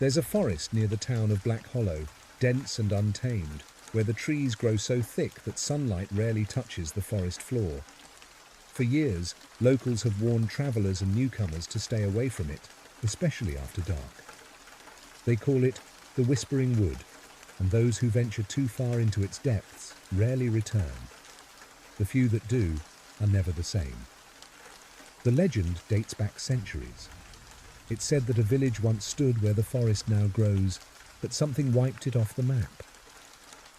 There's a forest near the town of Black Hollow, dense and untamed, where the trees grow so thick that sunlight rarely touches the forest floor. For years, locals have warned travelers and newcomers to stay away from it, especially after dark. They call it the Whispering Wood, and those who venture too far into its depths rarely return. The few that do are never the same. The legend dates back centuries. It's said that a village once stood where the forest now grows, but something wiped it off the map.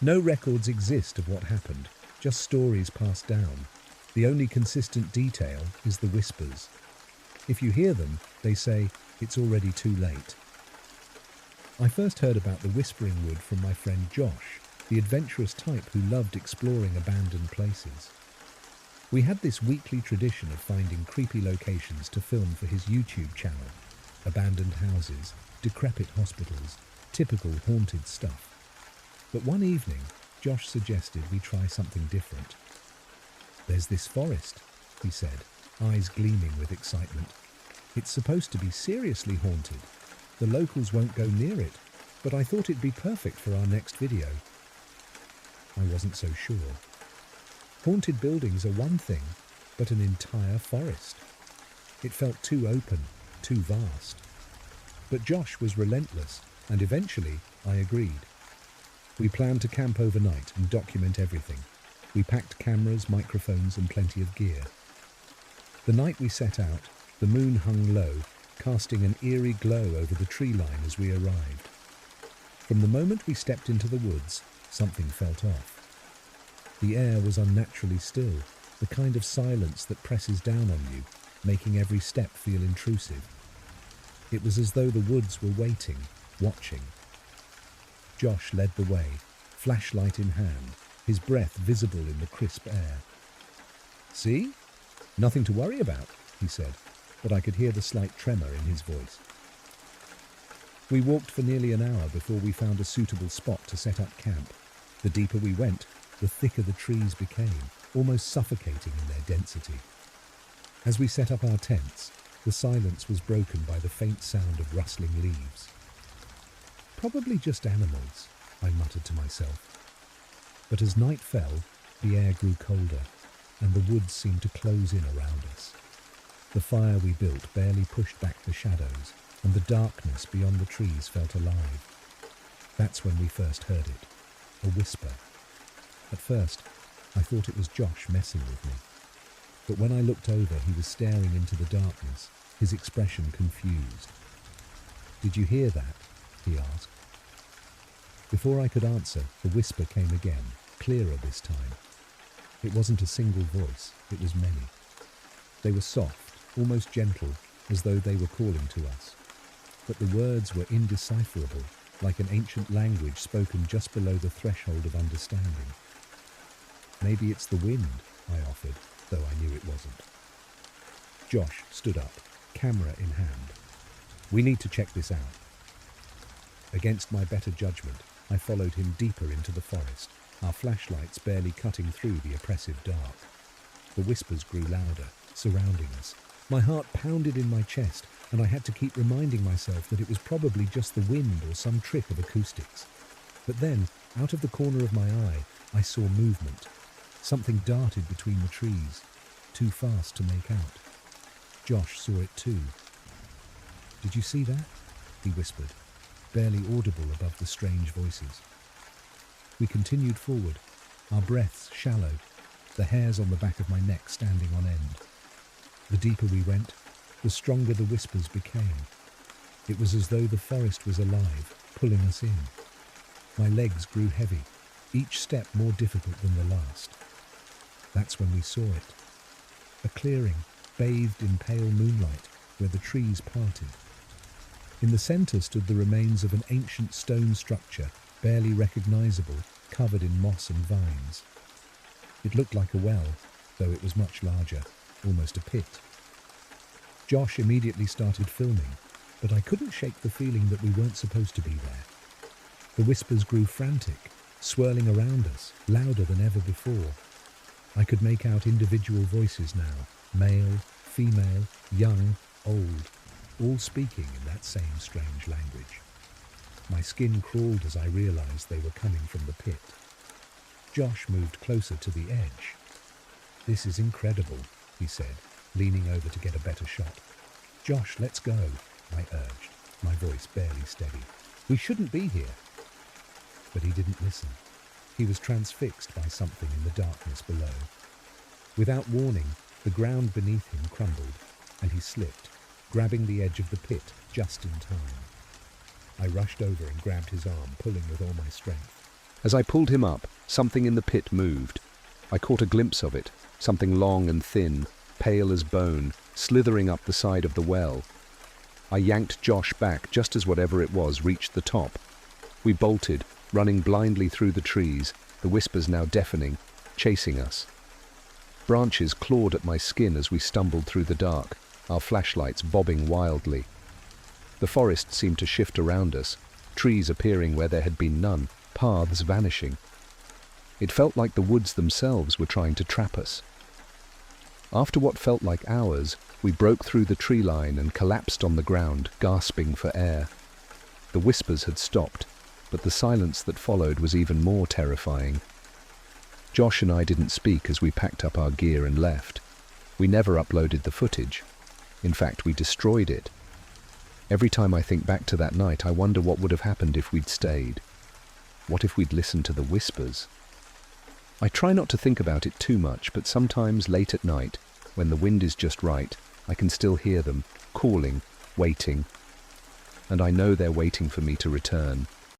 No records exist of what happened, just stories passed down. The only consistent detail is the whispers. If you hear them, they say, it's already too late. I first heard about the Whispering Wood from my friend Josh, the adventurous type who loved exploring abandoned places. We had this weekly tradition of finding creepy locations to film for his YouTube channel. Abandoned houses, decrepit hospitals, typical haunted stuff. But one evening, Josh suggested we try something different. "There's this forest," he said, eyes gleaming with excitement. "It's supposed to be seriously haunted. The locals won't go near it, but I thought it'd be perfect for our next video." I wasn't so sure. Haunted buildings are one thing, but an entire forest. It felt too open, too vast. But Josh was relentless, and eventually I agreed. We planned to camp overnight and document everything. We packed cameras, microphones, and plenty of gear. The night we set out, the moon hung low, casting an eerie glow over the tree line as we arrived. From the moment we stepped into the woods, something felt off. The air was unnaturally still, the kind of silence that presses down on you, making every step feel intrusive. It was as though the woods were waiting, watching. Josh led the way, flashlight in hand, his breath visible in the crisp air. "See? Nothing to worry about," he said, but I could hear the slight tremor in his voice. We walked for nearly an hour before we found a suitable spot to set up camp. The deeper we went, the thicker the trees became, almost suffocating in their density. As we set up our tents, the silence was broken by the faint sound of rustling leaves. "Probably just animals," I muttered to myself. But as night fell, the air grew colder, and the woods seemed to close in around us. The fire we built barely pushed back the shadows, and the darkness beyond the trees felt alive. That's when we first heard it, a whisper. At first, I thought it was Josh messing with me. But when I looked over, he was staring into the darkness, his expression confused. "Did you hear that?" he asked. Before I could answer, the whisper came again, clearer this time. It wasn't a single voice, it was many. They were soft, almost gentle, as though they were calling to us. But the words were indecipherable, like an ancient language spoken just below the threshold of understanding. "Maybe it's the wind," I offered, though I knew it wasn't. Josh stood up, camera in hand. "We need to check this out." Against my better judgment, I followed him deeper into the forest, our flashlights barely cutting through the oppressive dark. The whispers grew louder, surrounding us. My heart pounded in my chest, and I had to keep reminding myself that it was probably just the wind or some trick of acoustics. But then, out of the corner of my eye, I saw movement. Something darted between the trees, too fast to make out. Josh saw it too. "Did you see that?" he whispered, barely audible above the strange voices. We continued forward, our breaths shallow, the hairs on the back of my neck standing on end. The deeper we went, the stronger the whispers became. It was as though the forest was alive, pulling us in. My legs grew heavy, each step more difficult than the last. That's when we saw it. A clearing, bathed in pale moonlight, where the trees parted. In the center stood the remains of an ancient stone structure, barely recognizable, covered in moss and vines. It looked like a well, though it was much larger, almost a pit. Josh immediately started filming, but I couldn't shake the feeling that we weren't supposed to be there. The whispers grew frantic, swirling around us, louder than ever before. I could make out individual voices now, male, female, young, old, all speaking in that same strange language. skin crawled as I realized they were coming from the pit. Josh moved closer to the edge. "This is incredible," he said, leaning over to get a better shot. "Josh, let's go," I urged, my voice barely steady. "We shouldn't be here." But he didn't listen. He was transfixed by something in the darkness below. Without warning, the ground beneath him crumbled, and he slipped, grabbing the edge of the pit just in time. I rushed over and grabbed his arm, pulling with all my strength. As I pulled him up, something in the pit moved. I caught a glimpse of it, something long and thin, pale as bone, slithering up the side of the well. I yanked Josh back just as whatever it was reached the top. We bolted, running blindly through the trees, the whispers now deafening, chasing us. Branches clawed at my skin as we stumbled through the dark, our flashlights bobbing wildly. The forest seemed to shift around us, trees appearing where there had been none, paths vanishing. It felt like the woods themselves were trying to trap us. After what felt like hours, we broke through the tree line and collapsed on the ground, gasping for air. The whispers had stopped, but the silence that followed was even more terrifying. Josh and I didn't speak as we packed up our gear and left. We never uploaded the footage. In fact, we destroyed it. Every time I think back to that night, I wonder what would have happened if we'd stayed. What if we'd listened to the whispers? I try not to think about it too much, but sometimes late at night, when the wind is just right, I can still hear them, calling, waiting. And I know they're waiting for me to return.